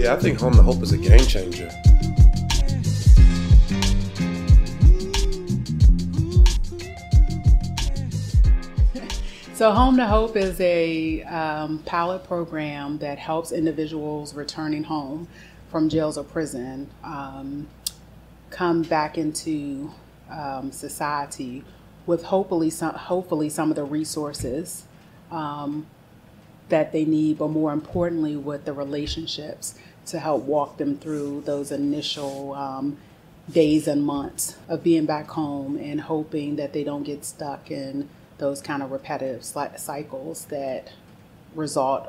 Yeah, I think Home to Hope is a game changer. So Home to Hope is a pilot program that helps individuals returning home from jails or prison come back into society with hopefully some of the resources that they need, but more importantly with the relationships to help walk them through those initial days and months of being back home and hoping that they don't get stuck in those kind of repetitive cycles that result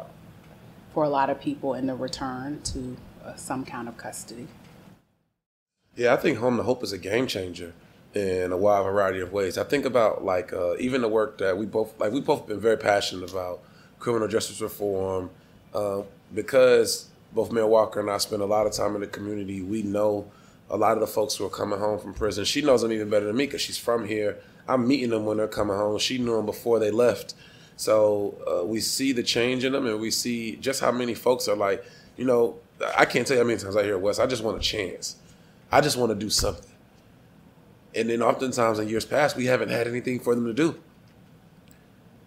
for a lot of people in the return to some kind of custody. Yeah, I think Home to Hope is a game changer in a wide variety of ways. I think about even the work that we've both been very passionate about criminal justice reform, because both Mayor Walker and I spend a lot of time in the community. We know a lot of the folks who are coming home from prison. She knows them even better than me because she's from here. I'm meeting them when they're coming home. She knew them before they left. So we see the change in them, and we see just how many folks are like, I can't tell you how many times I hear, Wes, I just want a chance. I just want to do something. And then oftentimes in years past, we haven't had anything for them to do.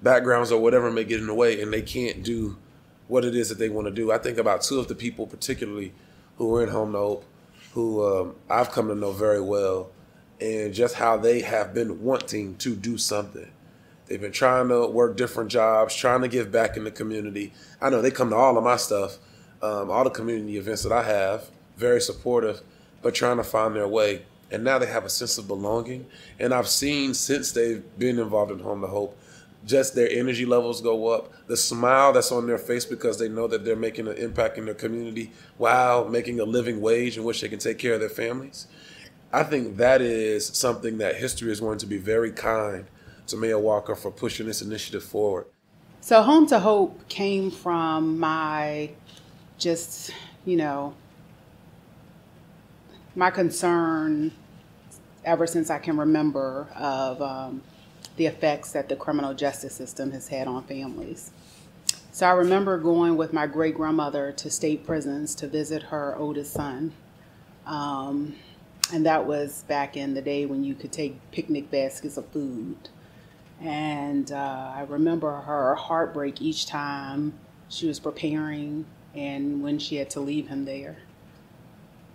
Backgrounds or whatever may get in the way, and they can't do what it is that they want to do. I think about two of the people particularly who were in Home to Hope, who I've come to know very well, and just how they have been wanting to do something. They've been trying to work different jobs, trying to give back in the community. I know they come to all of my stuff, all the community events that I have, very supportive, but trying to find their way. And now they have a sense of belonging. And I've seen since they've been involved in Home to Hope, just their energy levels go up, the smile that's on their face because they know that they're making an impact in their community while making a living wage in which they can take care of their families. I think that is something that history is going to be very kind to Mayor Walker for pushing this initiative forward. So Home to Hope came from my my concern ever since I can remember of the effects that the criminal justice system has had on families. So I remember going with my great-grandmother to state prisons to visit her oldest son. And that was back in the day when you could take picnic baskets of food. And I remember her heartbreak each time she was preparing and when she had to leave him there.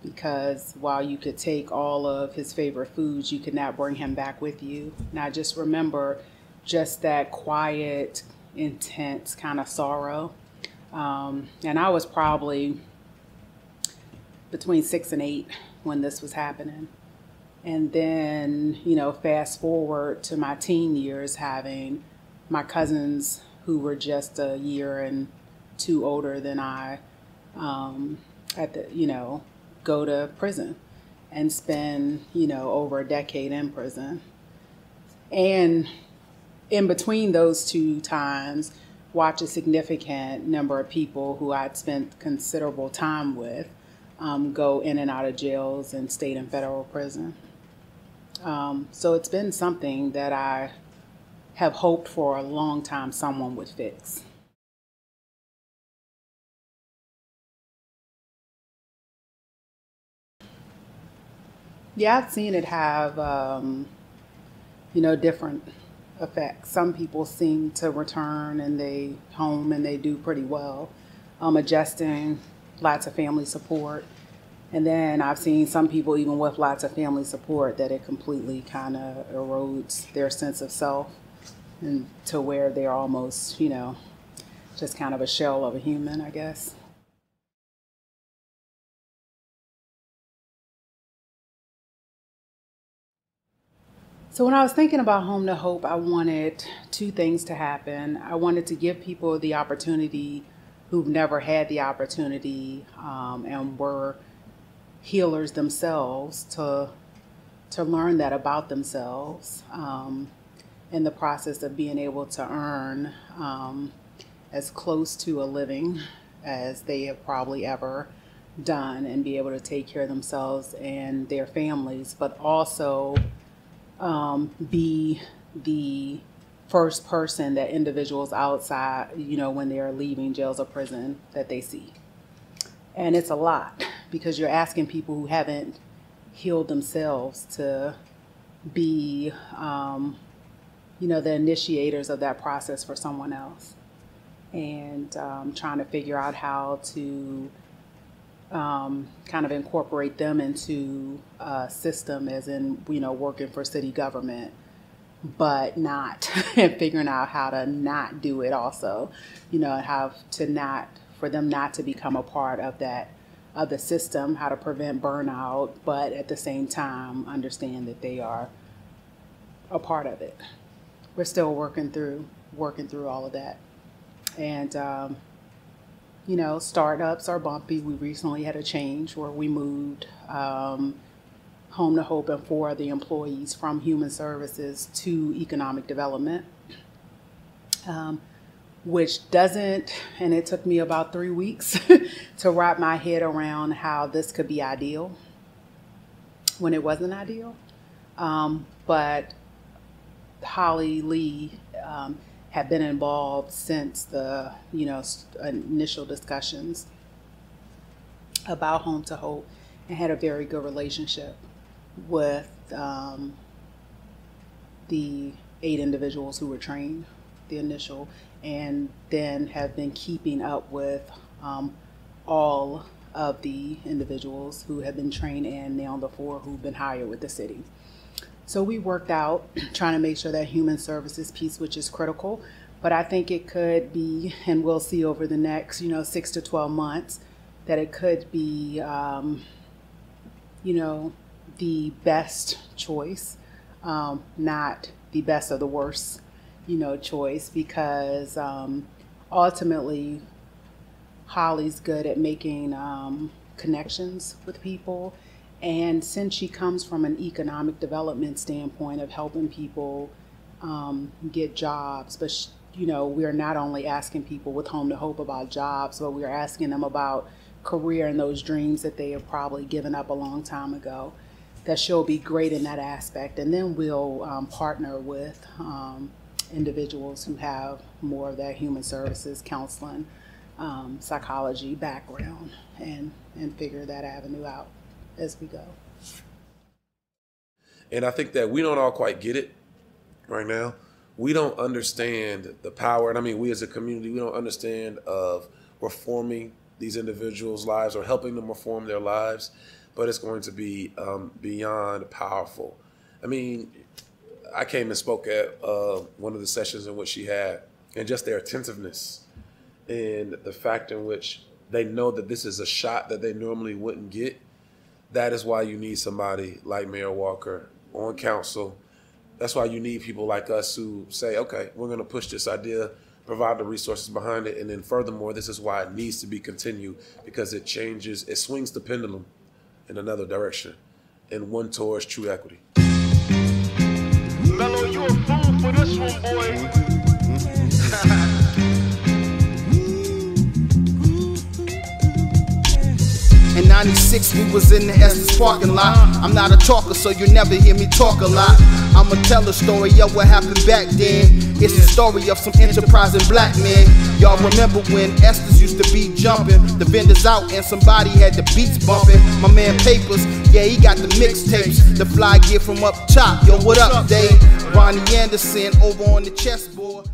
Because while you could take all of his favorite foods, you could not bring him back with you. And I just remember just that quiet, intense kind of sorrow. And I was probably between 6 and 8 when this was happening. And then, fast forward to my teen years, having my cousins who were just a year and 2 older than I, go to prison and spend, over a decade in prison. And in between those 2 times, watch a significant number of people who I'd spent considerable time with go in and out of jails and state and federal prison. So it's been something that I have hoped for a long time someone would fix. Yeah, I've seen it have, different effects. Some people seem to return and they do pretty well, adjusting, lots of family support. And then I've seen some people, even with lots of family support, that it completely kind of erodes their sense of self and to where they're almost, just kind of a shell of a human, I guess. So when I was thinking about Home to Hope, I wanted 2 things to happen. I wanted to give people the opportunity who've never had the opportunity and were healers themselves to learn that about themselves in the process of being able to earn as close to a living as they have probably ever done and be able to take care of themselves and their families, but also be the first person that individuals outside, when they're leaving jails or prison, that they see. And it's a lot because you're asking people who haven't healed themselves to be, the initiators of that process for someone else. And trying to figure out how to kind of incorporate them into a system, as in, working for city government, but not, and figuring out how to not do it also, for them not to become a part of the system, how to prevent burnout, but at the same time understand that they are a part of it. We're still working through all of that. And, startups are bumpy. We recently had a change where we moved Home to Hope and 4 of the employees from Human Services to Economic Development, which doesn't, and it took me about 3 weeks to wrap my head around how this could be ideal when it wasn't ideal. But Holly Lee had been involved since the initial discussions about Home to Hope, and had a very good relationship with the 8 individuals who were trained, the initial, and then have been keeping up with all of the individuals who have been trained, and now the 4 who've been hired with the city. So we worked out trying to make sure that human services piece, which is critical, but I think it could be, and we'll see over the next 6 to 12 months, that it could be the best choice, not the best of the worst choice, because ultimately Holly's good at making connections with people. And since she comes from an economic development standpoint of helping people get jobs, but we're not only asking people with Home to Hope about jobs, but we're asking them about career and those dreams that they have probably given up a long time ago, that she'll be great in that aspect. And then we'll partner with individuals who have more of that human services, counseling, psychology background, and figure that avenue out as we go. And I think that we don't all quite get it right now. We don't understand the power, and I mean we as a community, we don't understand of reforming these individuals' lives or helping them reform their lives, but it's going to be beyond powerful. I mean, I came and spoke at one of the sessions in which she had, and just their attentiveness and the fact in which they know that this is a shot that they normally wouldn't get. That is why you need somebody like Mayor Walker on council. That's why you need people like us who say, okay, we're going to push this idea, provide the resources behind it, and then furthermore, this is why it needs to be continued, because it changes, it swings the pendulum in another direction, and one towards true equity. Mello, you a fool for this one, boy. In 96, we was in the Estes parking lot. I'm not a talker, so you never hear me talk a lot. I'ma tell a story of what happened back then. It's the story of some enterprising black men. Y'all remember when Estes used to be jumping, the vendors out and somebody had the beats bumping. My man Papers, yeah, he got the mixtapes, the fly gear from up top. Yo, what up, Dave? Ronnie Anderson over on the chessboard.